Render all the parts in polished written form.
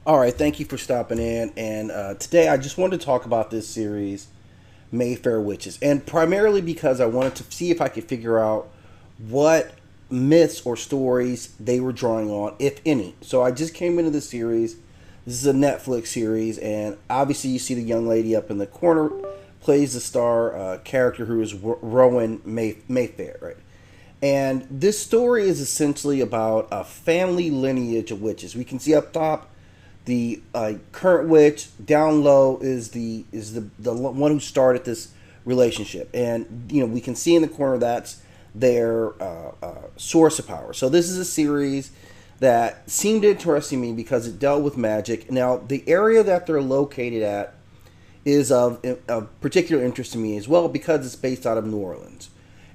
All right, thank you for stopping in. And today I just wanted to talk about this series, Mayfair Witches, and primarily because I wanted to see if I could figure out what myths or stories they were drawing on, if any. So I just came into the series. This is a Netflix series, and obviously you see the young lady up in the corner plays the star character who is Rowan Mayfair, right? And this story is essentially about a family lineage of witches. We can see up top the current witch. Down low is the one who started this relationship, and we can see in the corner that's their source of power. So this is a series that seemed interesting to me because it dealt with magic. Now the area that they're located at is of particular interest to me as well because it's based out of New Orleans.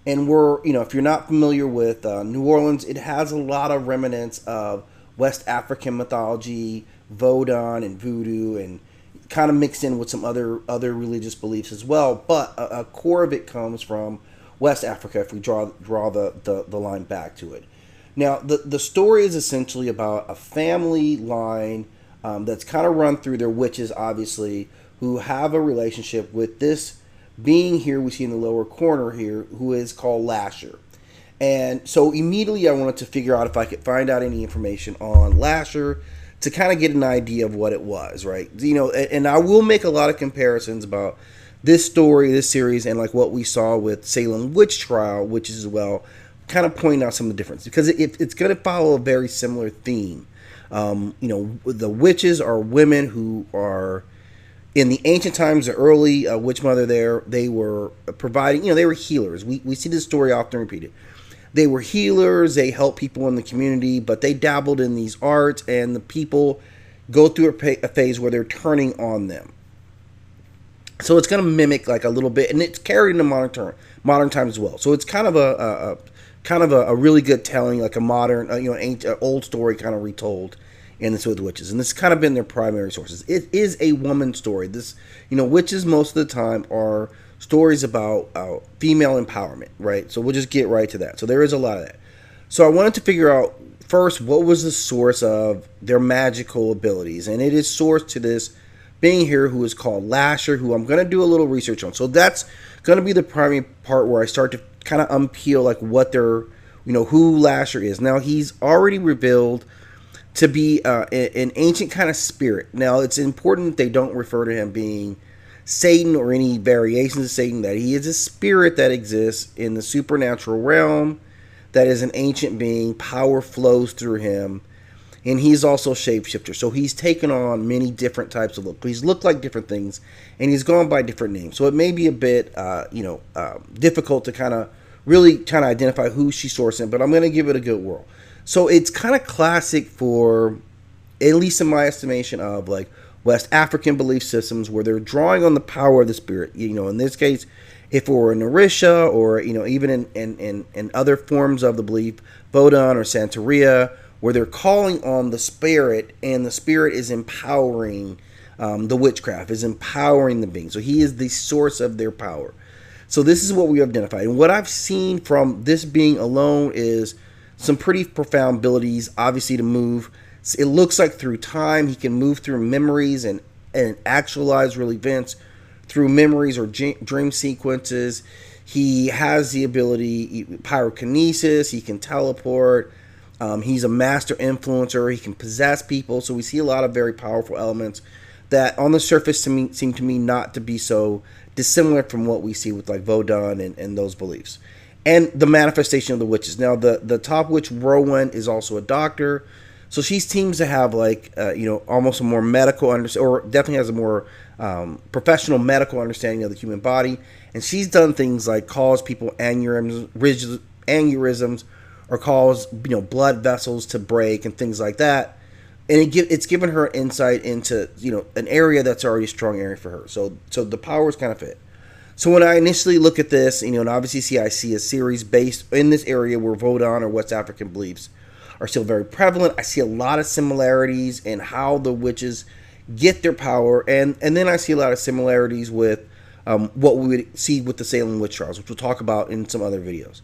And if you're not familiar with New Orleans, it has a lot of remnants of West African mythology, Vodun and voodoo, and kind of mixed in with some other religious beliefs as well. But a core of it comes from West Africa. If we draw the line back to it, now the story is essentially about a family line that's kind of run through their witches, obviously, who have a relationship with this being here we see in the lower corner here, who is called Lasher. And so immediately I wanted to figure out if I could find out any information on Lasher to kind of get an idea of what it was, right? And I will make a lot of comparisons about this story, this series, and like what we saw with Salem Witch Trial, which is as well, kind of pointing out some of the differences because it's going to follow a very similar theme. The witches are women who are in the ancient times, the early witch mother there, they were providing, they were healers. We see this story often repeated. They were healers, they helped people in the community, but they dabbled in these arts, and the people go through a phase where they're turning on them. So it's going to mimic like a little bit, and it's carried into modern times as well. So it's kind of a really good telling, like a modern, ancient, old story kind of retold in this with witches, and this has kind of been their primary sources. It is a woman story. This, witches most of the time are stories about female empowerment, right? So we'll just get right to that. So there is a lot of that. So I wanted to figure out first what was the source of their magical abilities, and it is sourced to this being here who is called Lasher, who I'm going to do a little research on. So that's going to be the primary part where I start to kind of unpeel like what their, who Lasher is. Now he's already revealed to be an ancient kind of spirit. Now, it's important they don't refer to him being Satan or any variations of Satan, that he is a spirit that exists in the supernatural realm, that is an ancient being, power flows through him, and he's also a shapeshifter. So he's taken on many different types of look. He's looked like different things, and he's gone by different names. So it may be a bit, difficult to kind of really kind of identify who she's sourcing, but I'm going to give it a good whirl. So it's kind of classic for, at least in my estimation, of like West African belief systems where they're drawing on the power of the spirit. In this case, if it were in Orisha or, even in other forms of the belief, Vodun or Santeria, where they're calling on the spirit and the spirit is empowering the witchcraft, is empowering the being. So he is the source of their power. So this is what we have identified. And what I've seen from this being alone is some pretty profound abilities, obviously, to move. It looks like through time, he can move through memories and actualize real events through memories or dream sequences. He has the ability, pyrokinesis, he can teleport. He's a master influencer. He can possess people. So we see a lot of very powerful elements that on the surface seem to me not to be so dissimilar from what we see with like Vodun and those beliefs. And the manifestation of the witches. Now, the top witch, Rowan, is also a doctor. So she seems to have like, almost a more medical understanding, or definitely has a more professional medical understanding of the human body. And she's done things like cause people aneurysms or cause, blood vessels to break and things like that. And it's given her insight into, an area that's already a strong area for her. So the powers kind of fit. So when I initially look at this, and obviously I see a series based in this area where Vodun or West African beliefs are still very prevalent. I see a lot of similarities in how the witches get their power, and then I see a lot of similarities with what we would see with the Salem witch trials, which we'll talk about in some other videos.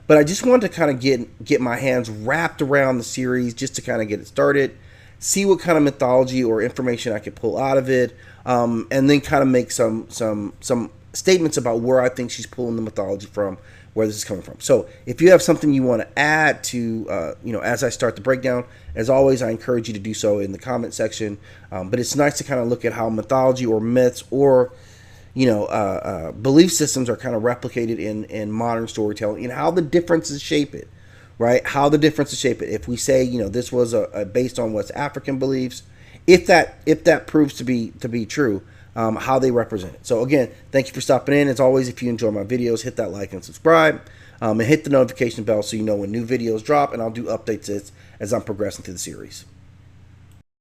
But I just wanted to kind of get my hands wrapped around the series just to kind of get it started, see what kind of mythology or information I could pull out of it, and then kind of make some statements about where I think she's pulling the mythology from, where this is coming from. So if you have something you want to add to, as I start the breakdown, as always, I encourage you to do so in the comment section. But it's nice to kind of look at how mythology or myths or belief systems are kind of replicated in modern storytelling, and how the differences shape it, right? How the differences shape it. If we say, this was based on West African beliefs, if that proves to be true, how they represent it. So again, thank you for stopping in. As always, if you enjoy my videos, hit that like and subscribe, and hit the notification bell so you know when new videos drop, and I'll do updates as I'm progressing through the series.